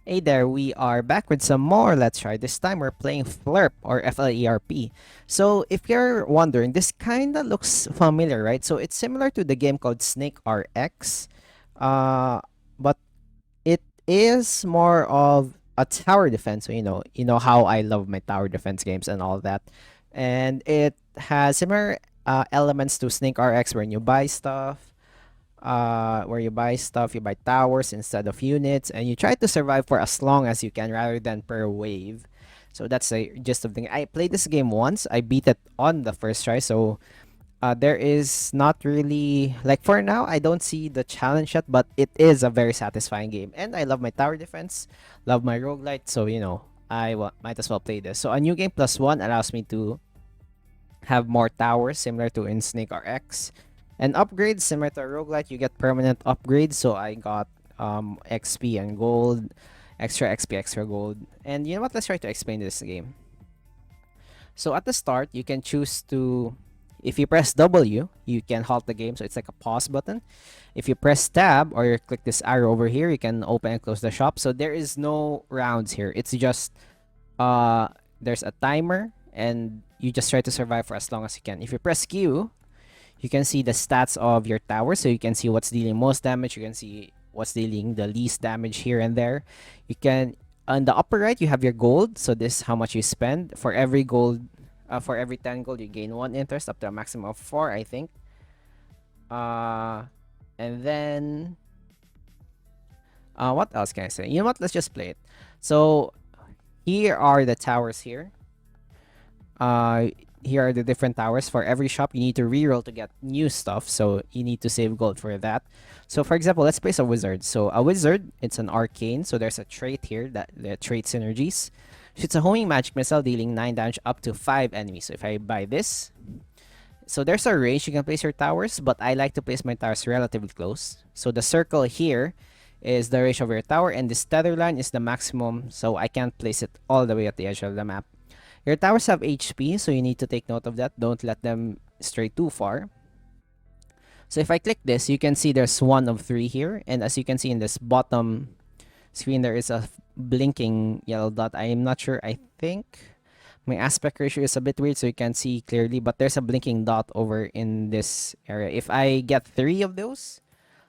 Hey there, we are back with some more Let's Try. This time we're playing FLERP or FLERP. So if you're wondering, this kinda looks familiar, right? So it's similar to the game called SNKRX, but it is more of a tower defense. So you know how I love my tower defense games and all that, and it has similar elements to SNKRX when you buy stuff where you buy stuff, you buy towers instead of units, and you try to survive for as long as you can rather than per wave. So that's the gist of the thing. I played this game once. I beat it on the first try. So there is not really like for now. I don't see the challenge yet, but it is a very satisfying game, and I love my tower defense, love my roguelite. So might as well play this. So a new game plus one allows me to have more towers similar to in Snake RX. And upgrades similar to a roguelite, you get permanent upgrades. So I got XP and gold, extra XP, extra gold. And you know what? Let's try to explain this game. So at the start, you can choose to, if you press W, you can halt the game. So it's like a pause button. If you press tab or you click this arrow over here, you can open and close the shop. So there is no rounds here. It's just there's a timer and you just try to survive for as long as you can. If you press Q, you can see the stats of your tower. So you can see what's dealing most damage. You can see what's dealing the least damage here and there. You can, on the upper right, you have your gold. So this is how much you spend. For every gold, for every 10 gold, you gain 1 interest up to a maximum of 4, I think. And then, what else can I say? You know what? Let's just play it. So here are the towers here. Here are the different towers. For every shop, you need to reroll to get new stuff. So you need to save gold for that. So for example, let's place a wizard. So a wizard, it's an arcane. So there's a trait here, that the trait synergies. Shoots a homing magic missile dealing 9 damage up to 5 enemies. So if I buy this, so there's a range you can place your towers, but I like to place my towers relatively close. So the circle here is the range of your tower, and this tether line is the maximum, so I can't place it all the way at the edge of the map. Your towers have HP, so you need to take note of that. Don't let them stray too far. So if I click this, you can see there's 1 of 3 here, and as you can see in this bottom screen, there is a blinking yellow dot. I am not sure. I think my aspect ratio is a bit weird, so you can't see clearly, but there's a blinking dot over in this area. If I get 3 of those,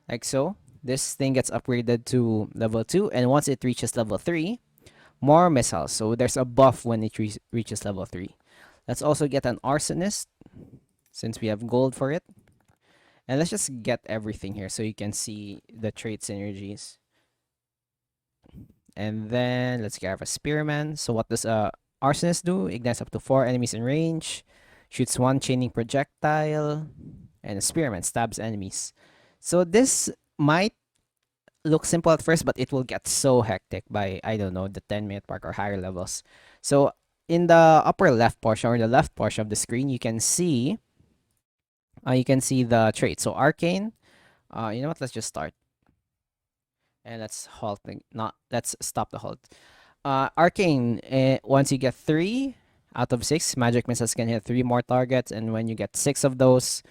like so, this thing gets upgraded to level 2, and once it reaches level 3, more missiles. So there's a buff when it reaches level 3. Let's also get an arsonist, since we have gold for it. And let's just get everything here so you can see the trait synergies. And then let's grab a spearman. So what does arsonist do? Ignites up to 4 enemies in range, shoots 1 chaining projectile, and a spearman stabs enemies. So this might look simple at first, but it will get so hectic by, I don't know, the 10-minute mark or higher levels. So in the upper left portion or the left portion of the screen, you can see the trait. So arcane, you know what? Let's just start. And let's halt. Let's stop the halt. Arcane, once you get 3 out of 6, magic missiles can hit 3 more targets, and when you get 6 of those,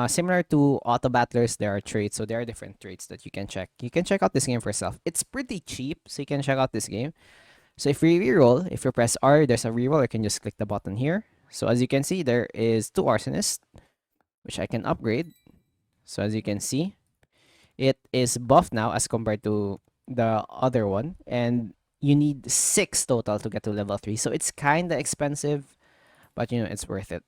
similar to autobattlers, there are traits. So there are different traits that you can check. You can check out this game for yourself. It's pretty cheap, so you can check out this game. So if you reroll, if you press R, there's a reroll. You can just click the button here. So as you can see, there is 2 arsonists, which I can upgrade. So as you can see, it is buffed now as compared to the other one, and you need 6 total to get to level 3. So it's kind of expensive, but it's worth it.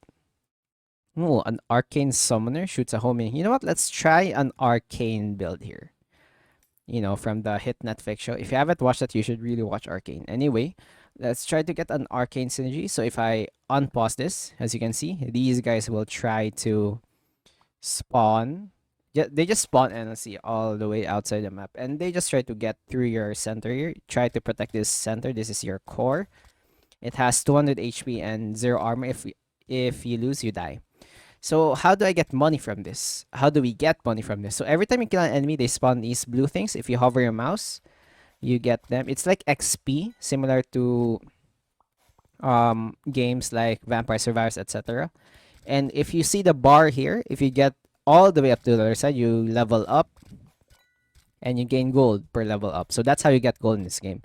Oh, an arcane summoner shoots a homing. You know what? Let's try an arcane build here. From the hit Netflix show. If you haven't watched that, you should really watch Arcane. Anyway, let's try to get an arcane synergy. So if I unpause this, as you can see, these guys will try to spawn. They just spawn NLC all the way outside the map, and they just try to get through your center here. Try to protect this center. This is your core. It has 200 HP and 0 armor. If you lose, you die. So how do I get money from this? How do we get money from this? So every time you kill an enemy, they spawn these blue things. If you hover your mouse, you get them. It's like XP, similar to games like Vampire Survivors, etc. And if you see the bar here, if you get all the way up to the other side, you level up. and you gain gold per level up. So that's how you get gold in this game.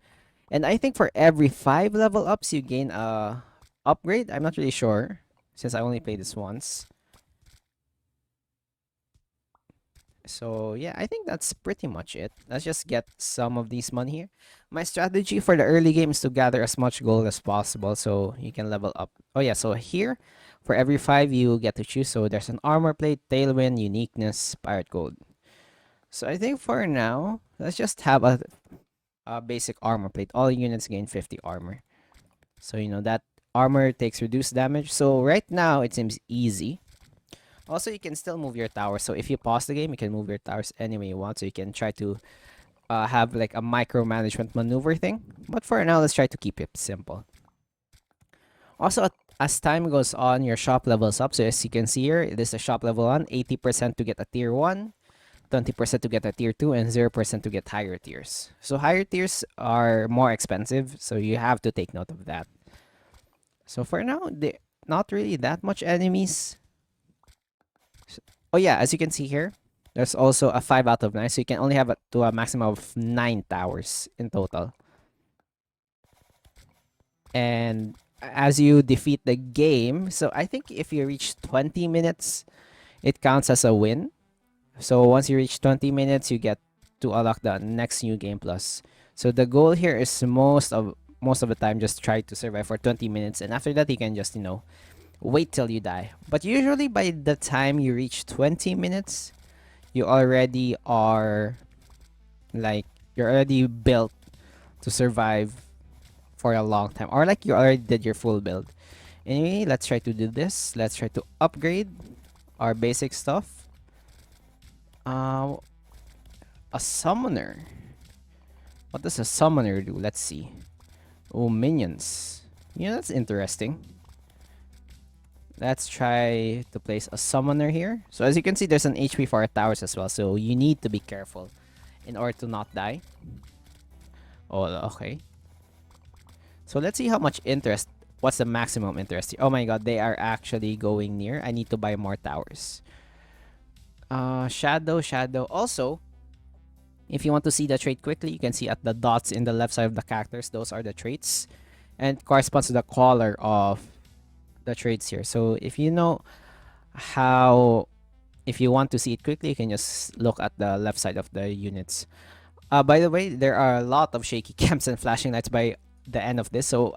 And I think for every 5 level ups, you gain a upgrade. I'm not really sure since I only played this once. So yeah, I think that's pretty much it. Let's just get some of these money here. My strategy for the early game is to gather as much gold as possible so you can level up. Oh yeah, so here, for every 5 you get to choose. So there's an armor plate, tailwind, uniqueness, pirate gold. So I think for now, let's just have a basic armor plate. All units gain 50 armor. So you know that armor takes reduced damage. So right now it seems easy. Also, you can still move your towers. So if you pause the game, you can move your towers any way you want. So you can try to have like a micromanagement maneuver thing. But for now, let's try to keep it simple. Also, as time goes on, your shop levels up. So as you can see here, it is a shop level 1, 80% to get a tier 1, 20% to get a tier 2, and 0% to get higher tiers. So higher tiers are more expensive, so you have to take note of that. So for now, not really that much enemies. Oh yeah, as you can see here, there's also a 5 out of 9, so you can only have to a maximum of 9 towers in total. And as you defeat the game, so I think if you reach 20 minutes, it counts as a win. So once you reach 20 minutes, you get to unlock the next new game plus. So the goal here is most of the time just try to survive for 20 minutes, and after that you can just wait till you die. But usually by the time you reach 20 minutes, you already are like you're already built to survive for a long time, or like you already did your full build. Anyway, let's try to do this. Let's try to upgrade our basic stuff. Uh, a summoner. What does a summoner do? Let's see. Oh, minions. Yeah, that's interesting. Let's try to place a summoner here. So as you can see, there's an HP for our towers as well. So you need to be careful in order to not die. Oh, okay. So let's see how much interest. What's the maximum interest here? Oh my god, they are actually going near. I need to buy more towers. Shadow. Also, if you want to see the trait quickly, you can see at the dots in the left side of the characters. Those are the traits. And it corresponds to the color of the traits here. So if you know how, if you want to see it quickly, you can just look at the left side of the units. By the way, there are a lot of shaky camps and flashing lights by the end of this. So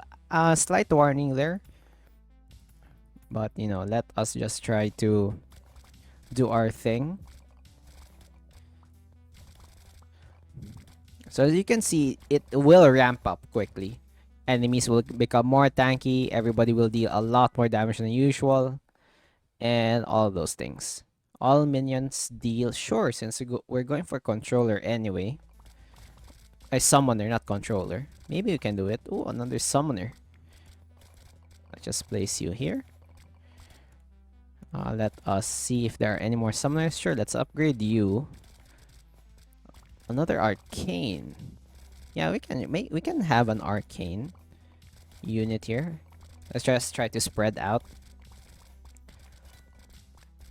slight warning there. But let us just try to do our thing. So as you can see, it will ramp up quickly. Enemies will become more tanky, everybody will deal a lot more damage than usual, and all those things. All minions deal, sure, since we're going for controller anyway. A summoner, not controller. Maybe we can do it. Oh, another summoner. Let's just place you here. Let us see if there are any more summoners. Sure, let's upgrade you. Another arcane. Yeah, we can have an arcane unit here. Let's just try to spread out.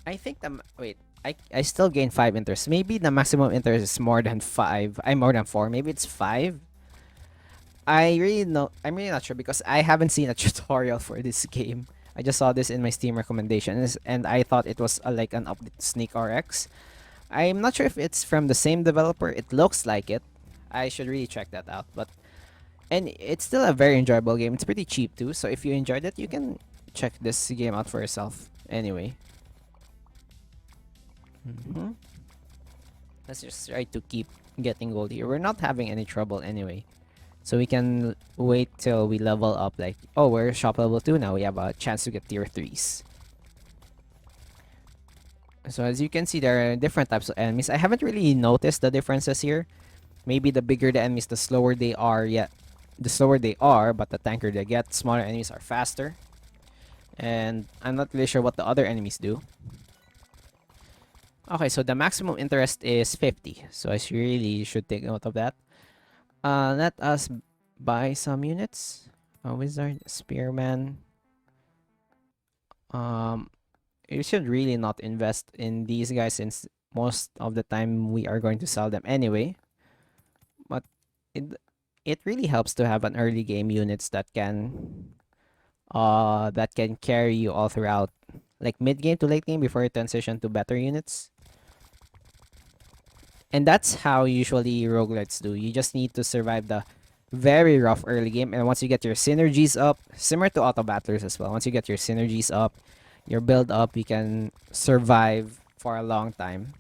I think wait, I still gain 5 interest. Maybe the maximum interest is more than 5. I'm more than 4. Maybe it's 5. I'm really not sure because I haven't seen a tutorial for this game. I just saw this in my Steam recommendations and I thought it was like an update to SNKRX. I'm not sure if it's from the same developer. It looks like it. I should really check that out. And it's still a very enjoyable game. It's pretty cheap too. So if you enjoyed it, you can check this game out for yourself. Anyway. Let's just try to keep getting gold here. We're not having any trouble anyway. So we can wait till we level up. Like, oh, we're shop level 2 now. We have a chance to get tier 3s. So as you can see, there are different types of enemies. I haven't really noticed the differences here. Maybe the bigger the enemies, the slower they are. Yeah, the slower they are, but the tankier they get. Smaller enemies are faster. And I'm not really sure what the other enemies do. Okay, so the maximum interest is 50. So I really should take note of that. Let us buy some units. A wizard, spearman. You should really not invest in these guys since most of the time we are going to sell them anyway. But it it really helps to have an early game units that can carry you all throughout, like mid game to late game before you transition to better units. And that's how usually roguelites do. You just need to survive the very rough early game, and once you get your synergies up, similar to autobattlers as well, once you get your synergies up, your build up, you can survive for a long time.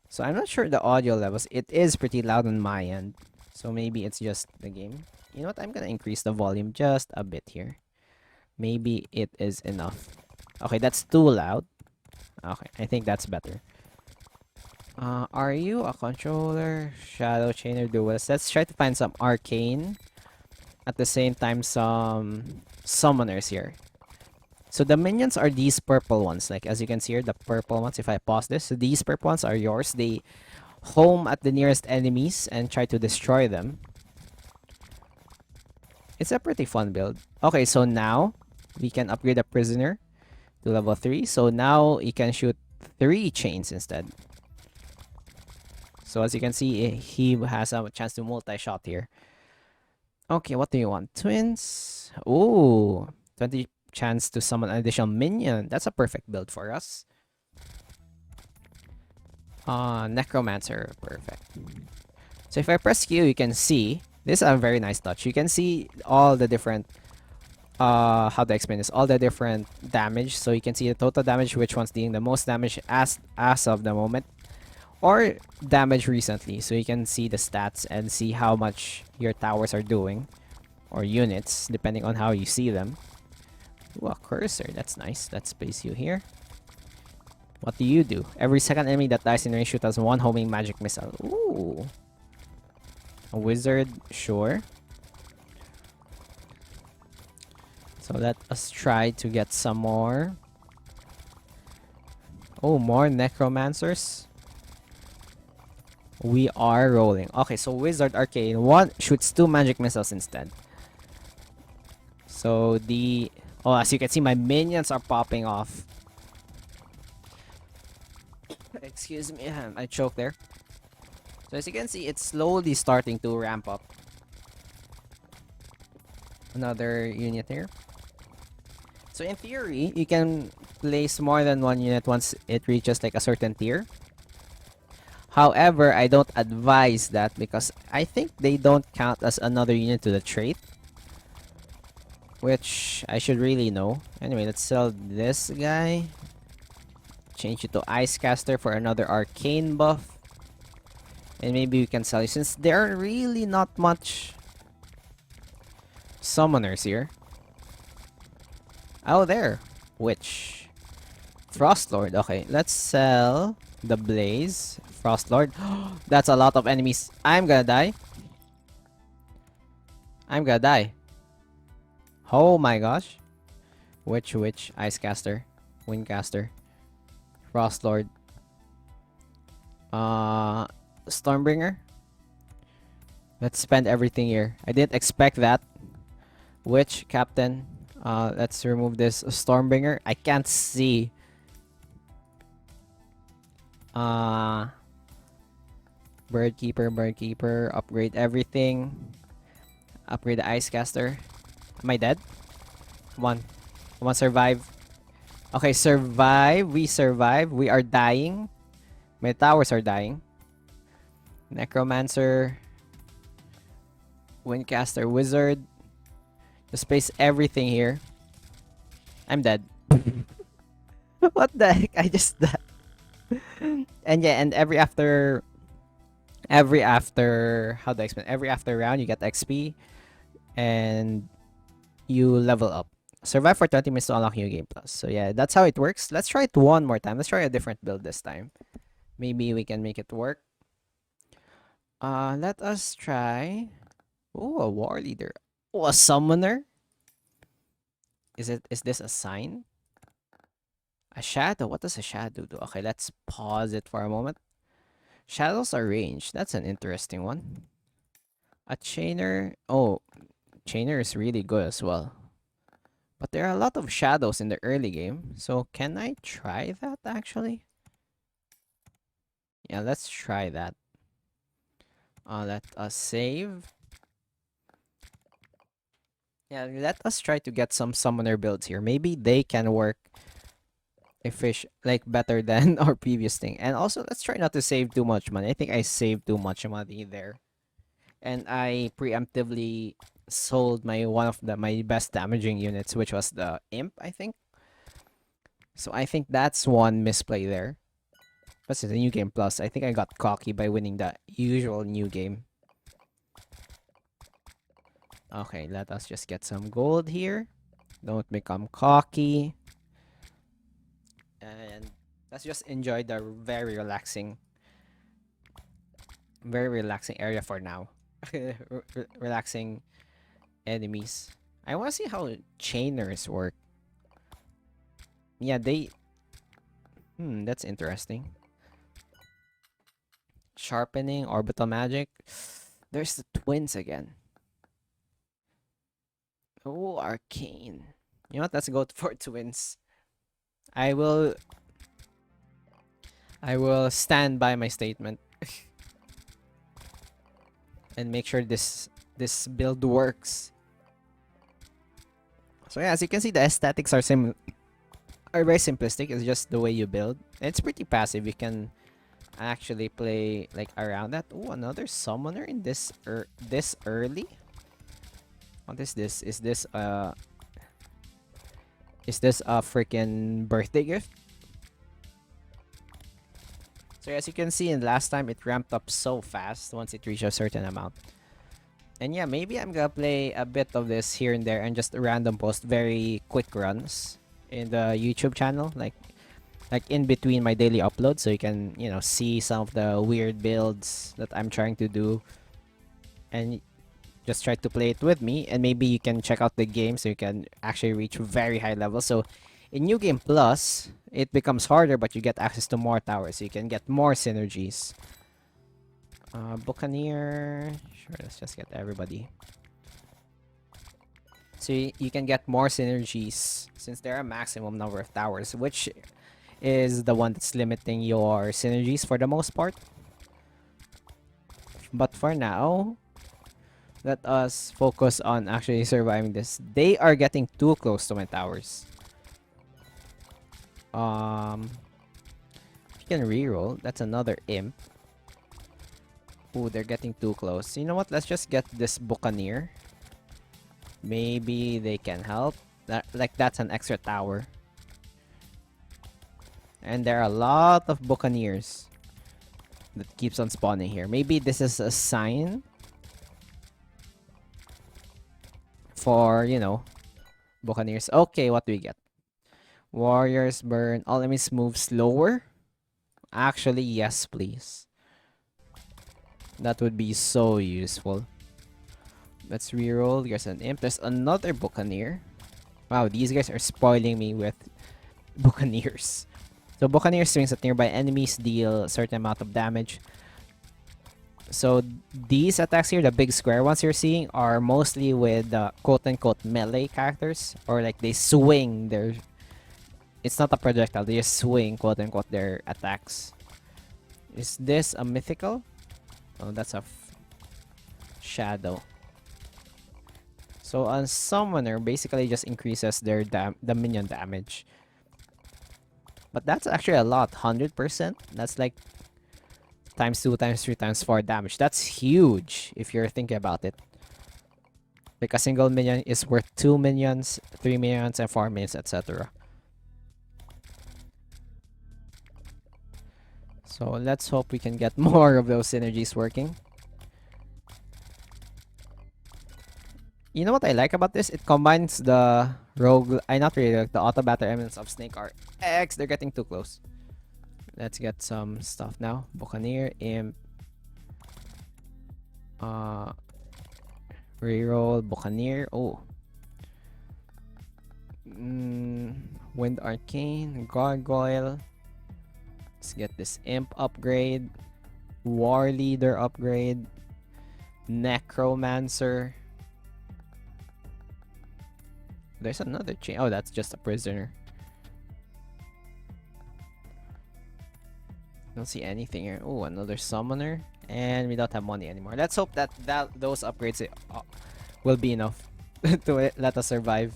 So I'm not sure the audio levels. It is pretty loud on my end. So maybe it's just the game. You know what? I'm gonna increase the volume just a bit here. Maybe it is enough. Okay, that's too loud. Okay, I think that's better. Are you a controller, shadow chainer, duelist? Let's try to find some arcane. At the same time, some summoners here. So the minions are these purple ones. Like as you can see here, the purple ones. If I pause this, so these purple ones are yours. They home at the nearest enemies and try to destroy them. It's a pretty fun build. Okay, so now we can upgrade a prisoner to level 3. So now you can shoot 3 chains instead. So as you can see, he has a chance to multi-shot here. Okay, what do you want? Twins? Ooh, 20 chance to summon an additional minion. That's a perfect build for us. Necromancer, perfect. So if I press Q, you can see, this is a very nice touch. You can see all the different, how to explain this, all the different damage. So you can see the total damage, which one's dealing the most damage as of the moment, or damage recently. So you can see the stats and see how much your towers are doing, or units, depending on how you see them. Ooh, a cursor, that's nice. Let's place you here. What do you do? Every second enemy that dies in range shoots as one homing magic missile. Ooh. A wizard, sure. So let us try to get some more. Oh, more necromancers. We are rolling. Okay, so wizard arcane. One shoots 2 magic missiles instead. So the... Oh, as you can see, my minions are popping off. Excuse me, I choked there. So as you can see, it's slowly starting to ramp up. Another unit here. So in theory, you can place more than one unit once it reaches like a certain tier. However, I don't advise that because I think they don't count as another unit to the trait, which I should really know. Anyway, let's sell this guy. Change it to Ice Caster for another arcane buff. And maybe we can sell it since there are really not much summoners here. Oh, there. Which? Frostlord. Okay, let's sell the Blaze. Frostlord. That's a lot of enemies. I'm gonna die. I'm gonna die. Oh my gosh. Which? Ice Caster. Windcaster. Frostlord. Stormbringer. Let's spend everything here. I didn't expect that. Witch, Captain. Let's remove this Stormbringer. I can't see. Birdkeeper. Upgrade everything. Upgrade the Ice Caster. Am I dead? Come on. Come on, survive. Okay, survive. We survive. We are dying. My towers are dying. Necromancer. Windcaster. Wizard. Just place everything here. I'm dead. What the heck? I just died. And yeah, and every after how do I explain? Every after round you get XP and you level up. Survive for 20 minutes to unlock new game plus. So yeah, that's how it works. Let's try it one more time. Let's try a different build this time. Maybe we can make it work. Let us try. Oh, a war leader. Oh, a summoner. Is this a sign? A shadow. What does a shadow do? Okay, let's pause it for a moment. Shadows are ranged. That's an interesting one. A chainer. Oh, chainer is really good as well. But there are a lot of shadows in the early game. So can I try that actually? Yeah, let's try that. Let us save. Yeah, let us try to get some summoner builds here. Maybe they can work like better than our previous thing. And also, let's try not to save too much money. I think I saved too much money there, and I preemptively sold my best damaging units, which was the imp, I think. So I think that's one misplay there. What's it? The new game plus. I think I got cocky by winning the usual new game. Okay, let us just get some gold here. Don't become cocky. And let's just enjoy the very relaxing area for now. Relaxing enemies. I want to see how chainers work. Yeah, that's interesting. Sharpening, orbital magic. There's the twins again. Oh, arcane. You know what? Let's go for twins. I will I will stand by my statement and make sure this build works. So yeah, as you can see, the aesthetics are very simplistic. It's just the way you build. It's pretty passive. You can actually play like around that. Oh, another summoner in this early. What is this? Is this a freaking birthday gift? So as you can see, in last time it ramped up so fast once it reached a certain amount. And yeah, maybe I'm gonna play a bit of this here and there and just random post very quick runs in the YouTube channel, like in between my daily uploads, so you can see some of the weird builds that I'm trying to do, and just try to play it with me, and maybe you can check out the game so you can actually reach very high levels. So in New Game Plus, it becomes harder, but you get access to more towers, so you can get more synergies. Buccaneer. Sure, let's just get everybody. So you can get more synergies since there are a maximum number of towers, which is the one that's limiting your synergies for the most part. But for now, let us focus on actually surviving this. They are getting too close to my towers. You can reroll. That's another imp. Ooh, they're getting too close. You know what? Let's just get this Buccaneer. Maybe they can help. That's an extra tower. And there are a lot of Buccaneers that keeps on spawning here. Maybe this is a sign for, Buccaneers. Okay, what do we get? Warriors burn. All enemies move slower. Actually, yes, please. That would be so useful. Let's reroll. There's an imp. There's another Buccaneer. Wow, these guys are spoiling me with Buccaneers. So Buccaneer swings at nearby enemies, deal a certain amount of damage. So these attacks here, the big square ones you're seeing, are mostly with quote-unquote melee characters. Or like they swing their... It's not a projectile, they just swing quote-unquote their attacks. Is this a mythical? Oh, that's a shadow. So a summoner basically just increases the minion damage. But that's actually a lot, 100%. That's like times 2, times 3, times 4 damage. That's huge if you're thinking about it. Like a single minion is worth 2 minions, 3 minions, and 4 minions, etc. So let's hope we can get more of those synergies working. You know what I like about this? It combines the not really like the autobattler elements of SNKRX. They're getting too close. Let's get some stuff now. Buccaneer, imp. Reroll, Buccaneer. Oh. Wind Arcane, Gargoyle. Let's get this imp upgrade. War Leader upgrade. Necromancer. There's another chain. Oh, that's just a prisoner. Don't see anything here. Oh, another summoner. And we don't have money anymore. Let's hope that those upgrades will be enough to let us survive.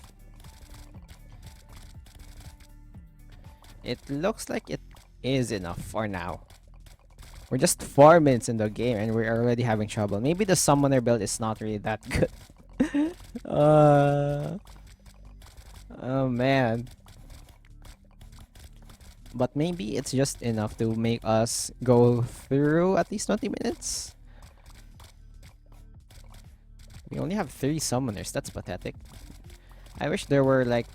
It looks like it is enough for now. We're just 4 minutes in the game and we're already having trouble. Maybe the summoner build is not really that good. Oh man. But maybe it's just enough to make us go through at least 20 minutes. We only have 3 summoners. That's pathetic. I wish there were like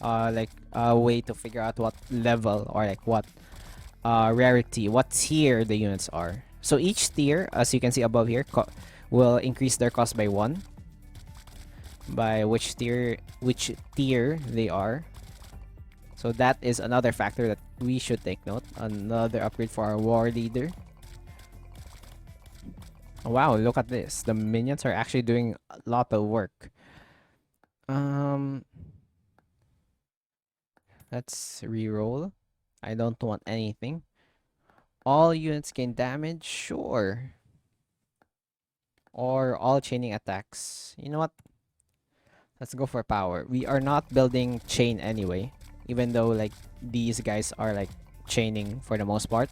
a way to figure out what level or like what rarity, what tier the units are. So each tier, as you can see above here, will increase their cost by 1. By which tier they are. So that is another factor that we should take note. Another upgrade for our war leader. Wow, look at this. The minions are actually doing a lot of work. Let's reroll. I don't want anything. All units gain damage? Sure. Or all chaining attacks. You know what? Let's go for power. We are not building chain anyway. Even though like these guys are like chaining for the most part.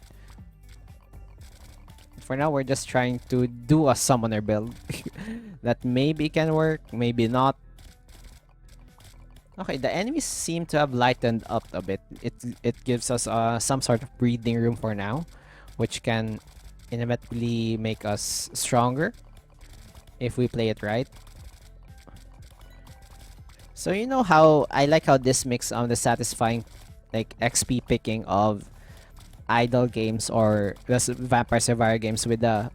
For now, we're just trying to do a summoner build. That maybe can work, maybe not. Okay, the enemies seem to have lightened up a bit. It gives us some sort of breathing room for now, which can inevitably make us stronger if we play it right. So you know how I like how this mix the satisfying like XP picking of idle games or the Vampire Survivor games with the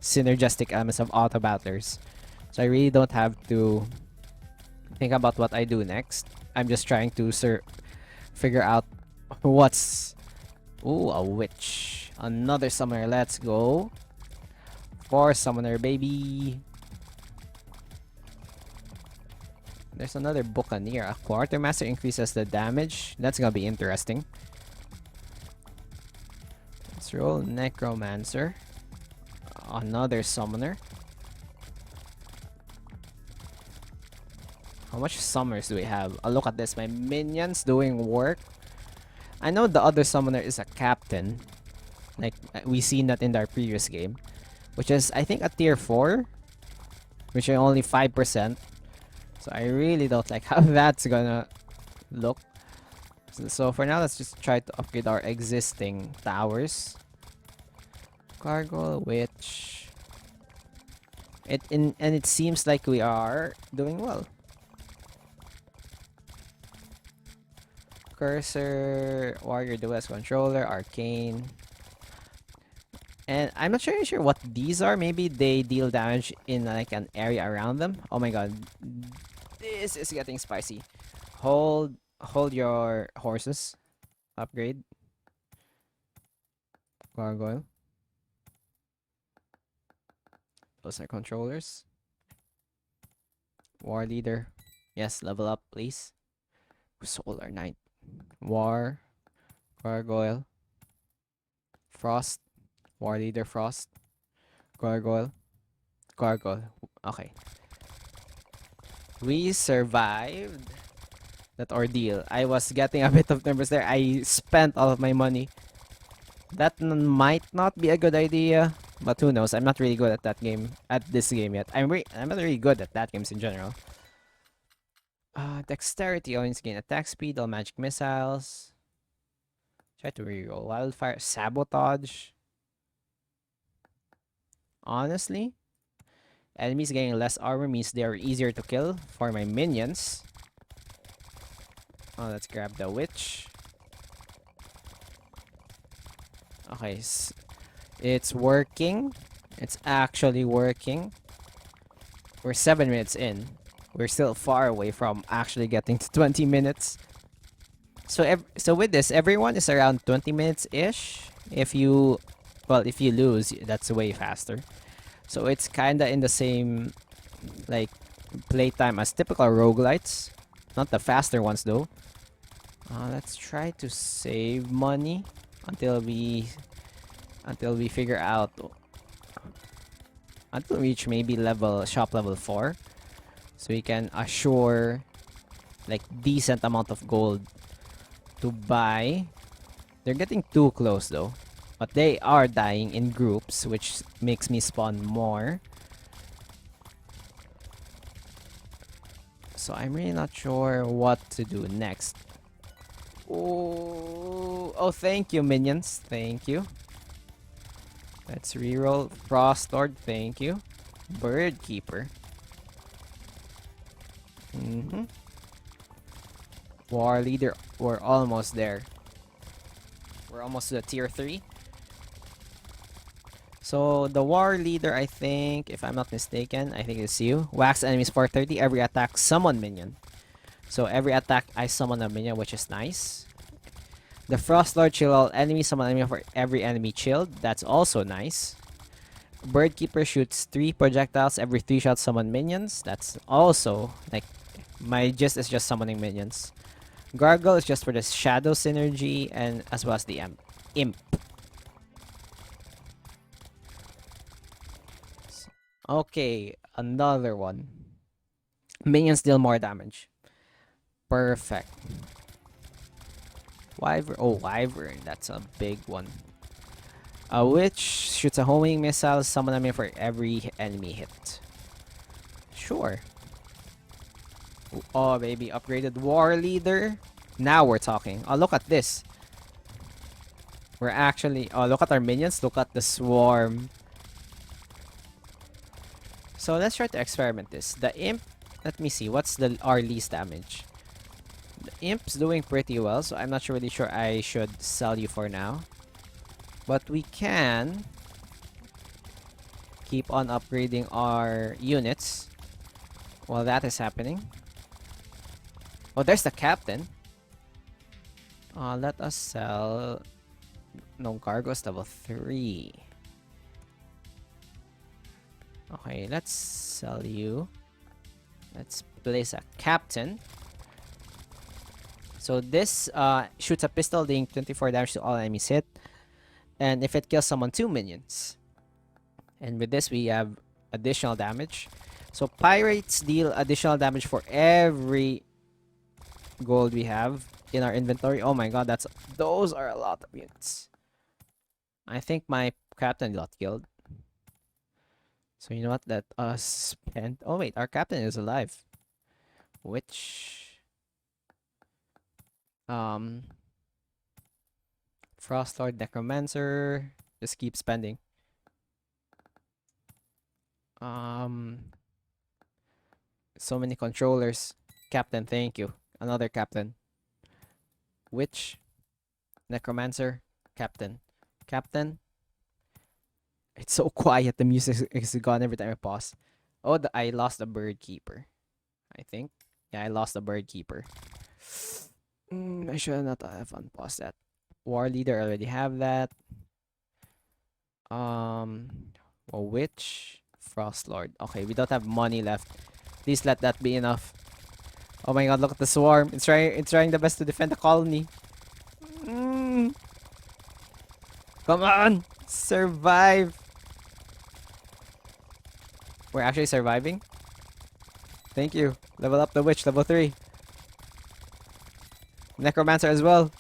synergistic elements of auto battlers. So I really don't have to think about what I do next. I'm just trying to figure out what's... Ooh, a witch. Another summoner. Let's go. 4 summoner, baby. There's another Buccaneer. A Quartermaster increases the damage. That's gonna be interesting. Let's roll Necromancer. Another summoner. How much summoners do we have? Oh, look at this. My minions doing work. I know the other summoner is a captain. Like, we seen that in our previous game. Which is, I think, a tier 4. Which is only 5%. So I really don't like how that's gonna look. So for now, let's just try to upgrade our existing towers. Gargoyle, Witch. And it seems like we are doing well. Cursor, Warrior, Duelist, Controller, Arcane. And I'm not really sure what these are. Maybe they deal damage in like an area around them. Oh my god. This is getting spicy. Hold your horses. Upgrade. Gargoyle. Those are controllers. War leader. Yes, level up, please. Solar Knight. War. Gargoyle. Frost. War leader Frost. Gargoyle. Gargoyle. Okay. We survived that ordeal. I was getting a bit of numbers there. I spent all of my money. That might not be a good idea, but who knows? I'm not really good at that game, at this game yet. I'm not really good at that games in general. Dexterity always gain attack speed, all magic missiles. Try to reroll. Wildfire, sabotage. Honestly, enemies getting less armor means they are easier to kill for my minions. Oh, let's grab the witch. Okay, it's working. It's actually working. We're 7 minutes in. We're still far away from actually getting to 20 minutes. So with this, everyone is around 20 minutes-ish. If you lose, that's way faster. So it's kinda in the same like playtime as typical roguelites. Not the faster ones though. Let's try to save money. until we figure out, until we reach maybe shop level 4, so we can assure like decent amount of gold to buy. They're getting too close though, but they are dying in groups, which makes me spawn more. So I'm really not sure what to do next. Oh, thank you, minions. Thank you. Let's reroll. Frost Lord, thank you. Bird Keeper. War Leader, we're almost there. We're almost to the tier 3. So the War Leader, I think, if I'm not mistaken, I think it's you. Wax enemies 430. Every attack, summon minion. So every attack, I summon a minion, which is nice. The Frost Lord, chill all enemies, summon enemy for every enemy chilled. That's also nice. Bird Keeper shoots 3 projectiles every 3 shots, summon minions. That's also, like, my gist is just summoning minions. Gargle is just for the shadow synergy and as well as the imp. Okay, another one. Minions deal more damage. Perfect. Wyvern. Oh, Wyvern. That's a big one. A witch shoots a homing missile, summon a minion for every enemy hit. Sure. Oh, baby. Upgraded War Leader. Now we're talking. Oh, look at this. We're actually... Oh, look at our minions. Look at the swarm. So let's try to experiment this. The imp... Let me see. What's our least damage? The imp's doing pretty well, so I'm not really sure I should sell you for now. But we can keep on upgrading our units while that is happening. Oh, there's the captain. Let us sell... No, Gargo's level 3. Okay, let's sell you. Let's place a captain. So this shoots a pistol, dealing 24 damage to all enemies hit. And if it kills someone, 2 minions. And with this, we have additional damage. So pirates deal additional damage for every gold we have in our inventory. Oh my god, those are a lot of units. I think my captain got killed. So you know what? Let us spend... Oh wait, our captain is alive. Which... Frostlord, Necromancer. Just keep spending. So many controllers. Captain, thank you. Another captain. Witch. Necromancer. Captain. Captain. It's so quiet. The music is gone every time I pause. Oh, I lost the Bird Keeper. I think. Yeah, I lost the Bird Keeper. I should not have unpaused that. War Leader, I already have that. A Witch. Frost Lord. Okay, we don't have money left. Please let that be enough. Oh my god, look at the swarm. It's trying the best to defend the colony. Come on! Survive! We're actually surviving. Thank you. Level up the witch, level 3. Necromancer as well.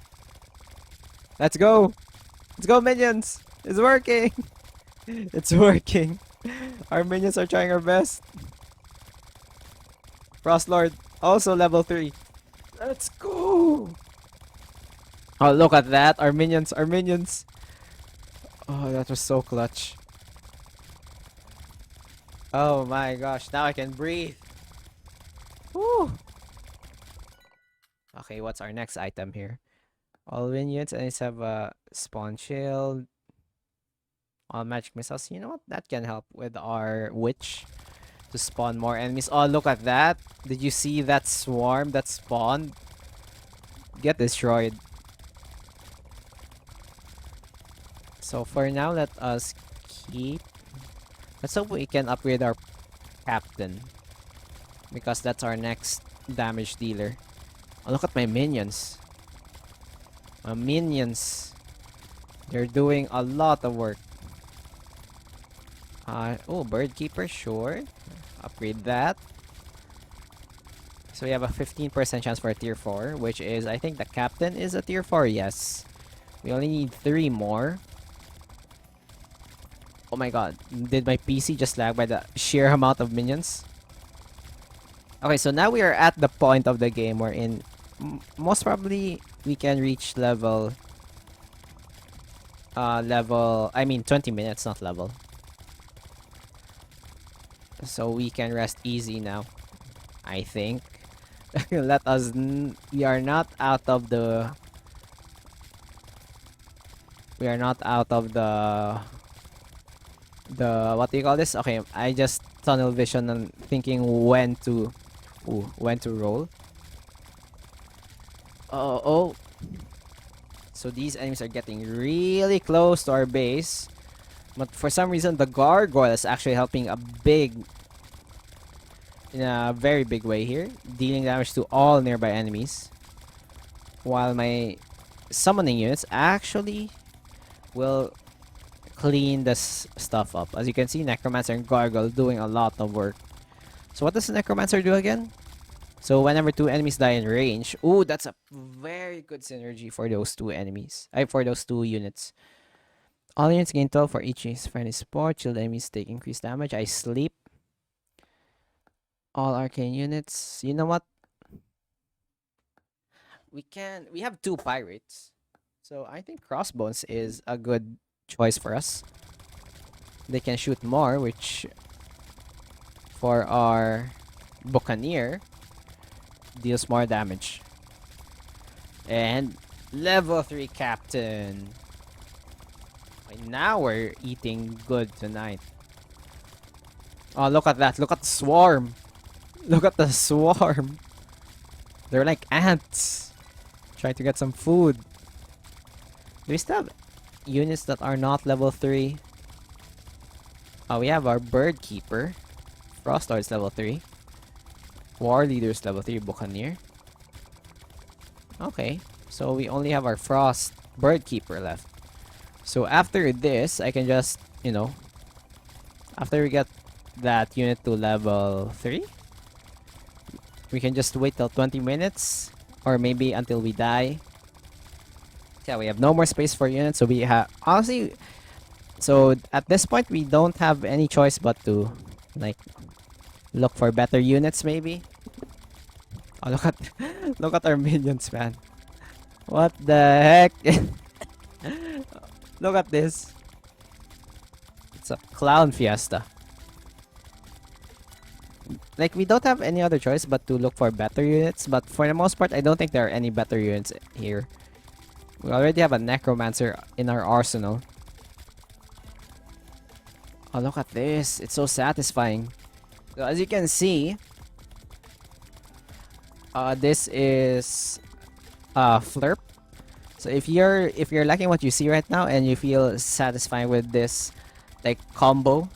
Let's go! Let's go, minions! It's working! It's working. Our minions are trying our best. Frost Lord, also level 3. Let's go! Oh, look at that. Our minions, our minions. Oh, that was so clutch. Oh my gosh, now I can breathe. Woo! Okay, what's our next item here? All minions and it's have a spawn shield. All magic missiles. You know what? That can help with our witch to spawn more enemies. Oh, look at that. Did you see that swarm that spawned? Get destroyed. So for now, let us keep... Let's hope we can upgrade our captain. Because that's our next damage dealer. Oh, look at my minions. My minions. They're doing a lot of work. Oh, bird keeper, sure. Upgrade that. So we have a 15% chance for a tier 4, which is, I think the captain is a tier 4, yes. We only need 3 more. Oh my god, did my PC just lag by the sheer amount of minions? Okay, so now we are at the point of the game wherein most probably we can reach level... I mean 20 minutes, not level. So we can rest easy now, I think. Let us... we are not out of the... We are not out of the... What do you call this? Okay, I just tunnel vision and thinking when to... Ooh, when to roll. Oh. So these enemies are getting really close to our base. But for some reason, the gargoyle is actually helping in a very big way here, dealing damage to all nearby enemies. While my summoning units actually will clean this stuff up. As you can see, Necromancer and Gargoyle doing a lot of work. So what does the Necromancer do again? So whenever 2 enemies die in range, ooh, that's a very good synergy for those 2 enemies. For those 2 units. All units gain 12 for each friendly support. Shield enemies take increased damage. I sleep. All arcane units. You know what? We have 2 pirates. So I think crossbones is a good choice for us. They can shoot more, which for our buccaneer deals more damage. And level 3 captain. Now we're eating good tonight. Oh, look at that. Look at the swarm. Look at the swarm. They're like ants. Trying to get some food. Do we still have units that are not level 3? Oh, we have our bird keeper. Frost Lord's level 3. War leader's level 3 buccaneer. Okay. So we only have our frost bird keeper left. So after this, I can just, after we get that unit to level 3, we can just wait till 20 minutes or maybe until we die. Yeah, we have no more space for units, so we have honestly, so at this point we don't have any choice but to look for better units maybe. Oh, look at our minions, man. What the heck? Look at this. It's a clown fiesta. We don't have any other choice but to look for better units. But for the most part, I don't think there are any better units here. We already have a Necromancer in our arsenal. Oh, look at this. It's so satisfying. So as you can see, this is FLERP. So if you're liking what you see right now and you feel satisfied with this combo.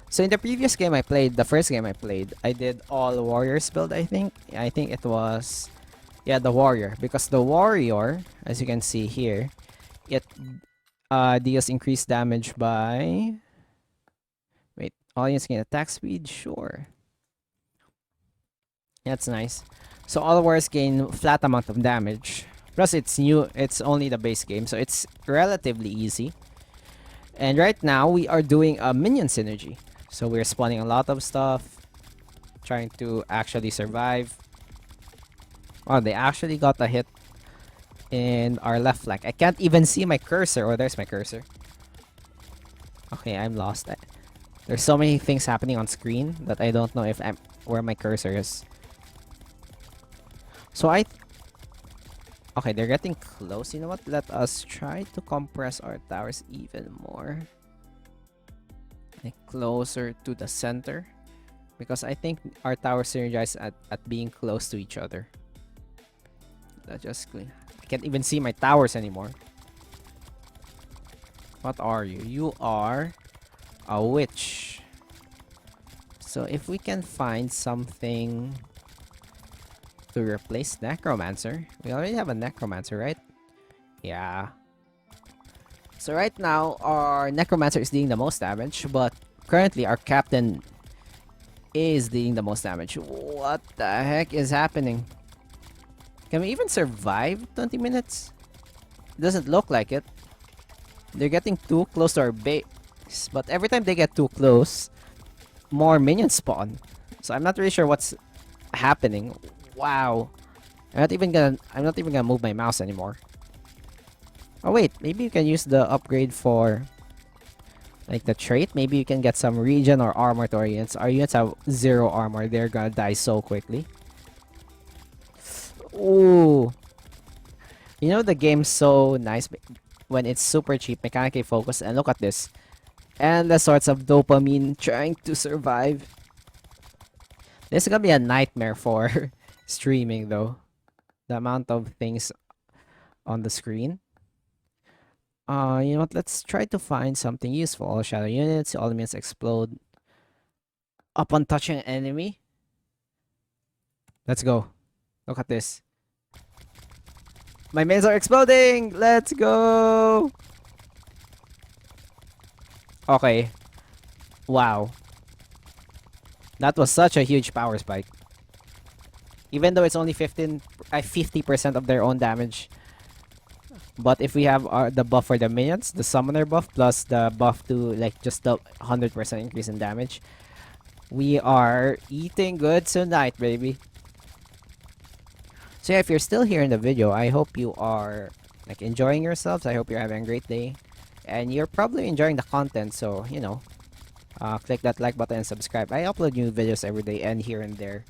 So in the previous game I played, the first game I played, I did all warriors build, I think. I think it was the warrior, because the warrior, as you can see here, it deals increased damage by all units gain attack speed, sure. That's nice. So all warriors gain flat amount of damage. Plus it's new, it's only the base game, so it's relatively easy. And right now we are doing a minion synergy. So we're spawning a lot of stuff, trying to actually survive. Oh, they actually got a hit in our left flank. I can't even see my cursor. Oh, there's my cursor. Okay, I'm lost. There's so many things happening on screen that I don't know if where my cursor is. So okay, they're getting close. You know what? Let us try to compress our towers even more. Closer to the center. Because I think our towers synergize at being close to each other. Let's just clean. I can't even see my towers anymore. What are you? You are a witch. So if we can find something to replace Necromancer. We already have a Necromancer, right? Yeah. So right now, our Necromancer is dealing the most damage, but currently our Captain is dealing the most damage. What the heck is happening? Can we even survive 20 minutes? It doesn't look like it. They're getting too close to our base, but every time they get too close, more minions spawn. So I'm not really sure what's happening. Wow. I'm not even gonna move my mouse anymore. Oh wait, maybe you can use the upgrade for like the trait. Maybe you can get some regen or armor to our units. Our units have 0 armor. They're gonna die so quickly. Ooh. You know the game's so nice when it's super cheap, mechanically focused, and look at this. Endless sorts of dopamine trying to survive. This is gonna be a nightmare for streaming though. The amount of things on the screen. You know what? Let's try to find something useful. All shadow units, all units explode upon touching an enemy. Let's go. Look at this. My minions are exploding! Let's go! Okay. Wow. That was such a huge power spike. Even though it's only 50% of their own damage. But if we have the buff for the minions, the summoner buff, plus the buff to like just the 100% increase in damage, we are eating good tonight, baby. So yeah, if you're still here in the video, I hope you are like enjoying yourselves. I hope you're having a great day. And you're probably enjoying the content, so you know, click that like button and subscribe. I upload new videos every day and here and there.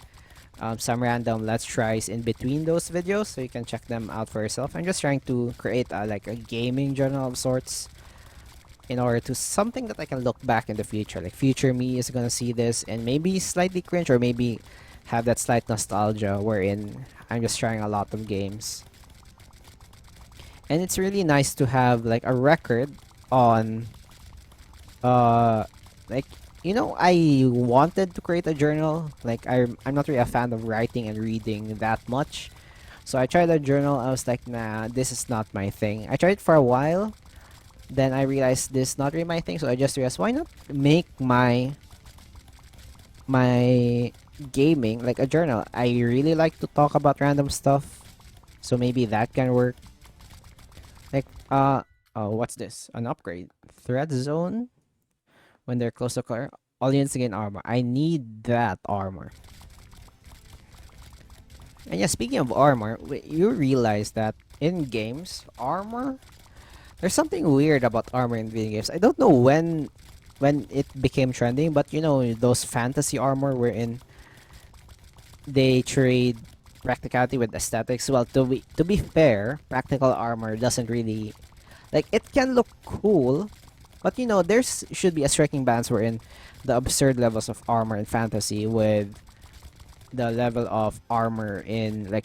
Some random let's tries in between those videos, so you can check them out for yourself. I'm just trying to create like a gaming journal of sorts in order to something that I can look back in the future. Like future me is gonna see this and maybe slightly cringe or maybe have that slight nostalgia wherein I'm just trying a lot of games. And it's really nice to have like a record on like you know, I wanted to create a journal. Like I'm not really a fan of writing and reading that much. So I tried a journal. I was like, nah, this is not my thing. I tried it for a while. Then I realized this is not really my thing. So I just realized, why not make my gaming like a journal? I really like to talk about random stuff. So maybe that can work. Like, oh, what's this? An upgrade. Threat zone. When they're close to car, all units gain armor. I need that armor. And yeah, speaking of armor, you realize that in games, armor, there's something weird about armor in video games. I don't know when it became trending, but you know those fantasy armor wherein they trade practicality with aesthetics. Well, to be fair, practical armor doesn't really like it can look cool. But you know, should be a striking balance wherein the absurd levels of armor in fantasy with the level of armor in like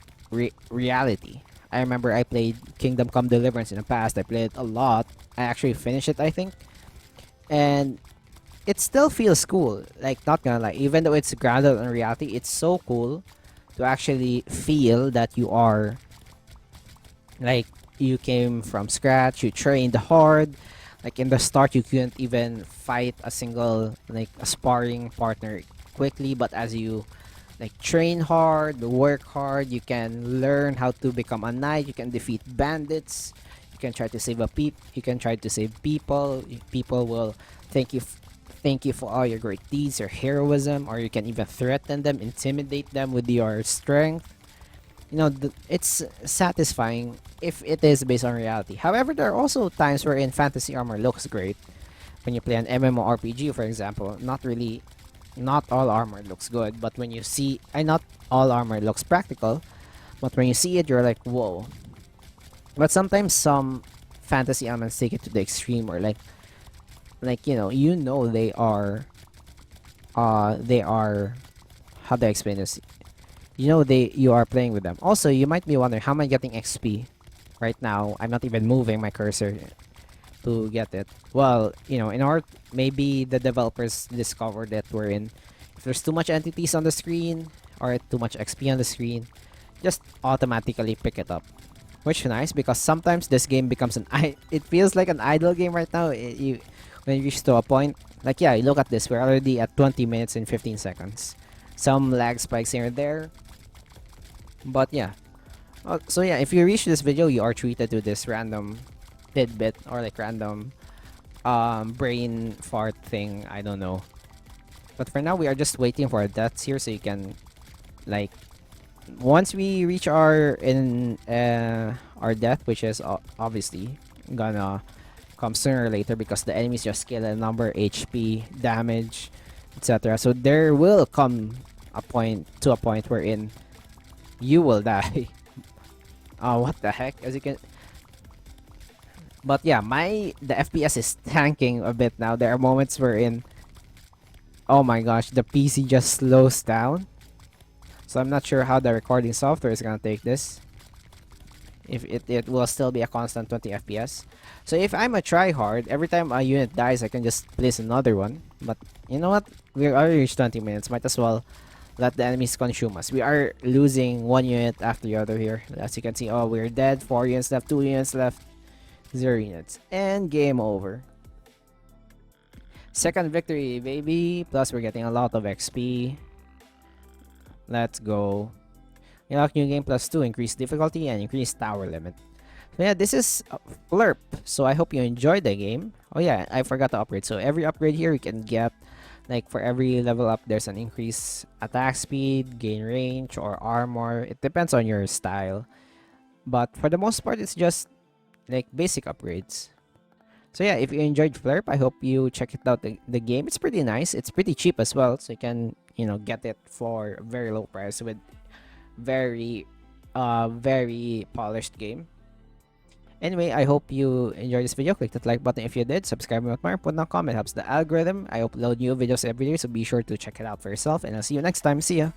reality. I remember I played Kingdom Come Deliverance in the past. I played it a lot. I actually finished it, I think. And it still feels cool. Like, not gonna lie. Even though it's grounded in reality, it's so cool to actually feel that you are like you came from scratch, you trained hard. Like in the start, you couldn't even fight a single like a sparring partner quickly, but as you like train hard, work hard, you can learn how to become a knight. You can defeat bandits. You can try to save you can try to save people. People will thank you, thank you for all your great deeds, your heroism, or you can even threaten them, intimidate them with your strength. You know, it's satisfying if it is based on reality. However, there are also times wherein fantasy armor looks great. When you play an MMORPG, for example, not all armor looks good, but when you see, not all armor looks practical, but when you see it, you're like, whoa. But sometimes some fantasy elements take it to the extreme, or like you know, they are, how do I explain this? You know, you are playing with them. Also, you might be wondering, how am I getting XP? Right now, I'm not even moving my cursor to get it. Well, you know, maybe the developers discovered that if there's too much entities on the screen or too much XP on the screen, just automatically pick it up. which is nice because sometimes this game becomes it feels like an idle game right now. When you reach to a point, like yeah, you look at this, we're already at 20 minutes and 15 seconds. Some lag spikes here and there, but yeah. So yeah, if you reach this video, you are treated to this random tidbit or like random brain fart thing. I don't know. But for now, we are just waiting for our deaths here, so you can like once we reach our death, which is obviously gonna come sooner or later because the enemies just scale a number, HP, damage, etc. So there will come a point wherein you will die. What the heck? As you can, but yeah, the FPS is tanking a bit now. There are moments wherein, oh my gosh, the PC just slows down. So I'm not sure how the recording software is gonna take this. If it will still be a constant 20 FPS. So if I'm a tryhard, every time a unit dies, I can just place another one. But you know what? We already reached 20 minutes. Might as well let the enemies consume us. We are losing one unit after the other here. As you can see, oh, we're dead. 4 units left, 2 units left, 0 units. And game over. Second victory, baby. Plus, we're getting a lot of XP. Let's go. Unlock new game +2, increase difficulty and increase tower limit. So yeah, this is FLERP. So I hope you enjoyed the game. Oh yeah, I forgot to upgrade. So every upgrade here you can get, like for every level up, there's an increase attack speed, gain range, or armor. It depends on your style. But for the most part, it's just like basic upgrades. So yeah, if you enjoyed FLERP, I hope you check it out. The game, it's pretty nice. It's pretty cheap as well. So you can, get it for a very low price with very polished game. Anyway, I hope you enjoyed this video. Click that like button if you did. Subscribe if not, put down a comment. Helps the algorithm. I upload new videos every day, so be sure to check it out for yourself. And I'll see you next time. See ya!